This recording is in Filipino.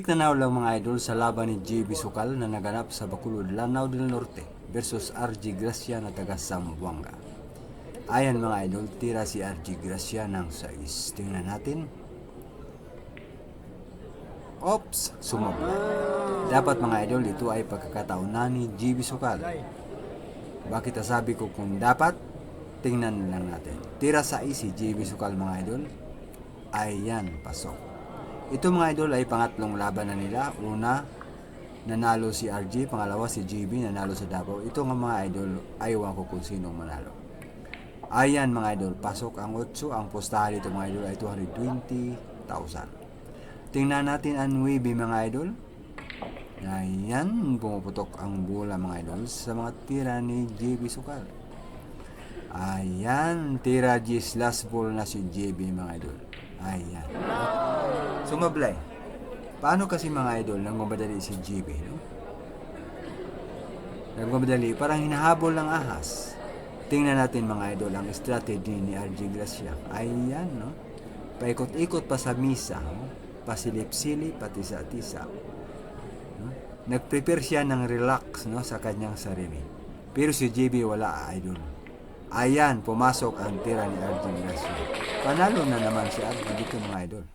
Quick na lang mga idol sa laban ni JB Sukal na naganap sa Bacolod, Lanao del Norte versus RG Gracia na taga Zamboanga. Ayan mga idol, tira si RG Gracia ng 6. Tingnan natin. Oops, sumabla. Dapat mga idol, ito ay pagkakataon na ni JB Sukal. Bakit sabi ko kung dapat? Tingnan lang natin. Tira 6 si JB Sukal mga idol. Ayan, pasok. Ito mga idol ay pangatlong laban na nila. Una, nanalo si RG. Pangalawa si JB, nanalo sa Davao. Ito nga mga idol, ayaw ko kung sinong manalo. Ayan mga idol, pasok ang 8. Ang postahan dito mga idol ay 220,000. Tingnan natin ang WB mga idol. Ayan, pumuputok ang bola mga idol sa mga tira ni JB Sukal. Ayan, tira G's last ball na si JB mga idol. Ayan. Sumablay. Paano kasi mga idol nang mamadali si JB, no? Nagmamadali, parang hinahabol ng ahas. Tingnan natin mga idol ang strategy ni RG Gracia. Ayan, no? Paikot-ikot pa sa misa, no? Pasilip-silip, patisa-tisa. No? Nag-prepare siya ng relax, no, sa kanyang sarili. Pero si JB wala, idol. Ayan, pumasok ang tira ni RG Gracia. Panalo na naman si RG dito mga idol.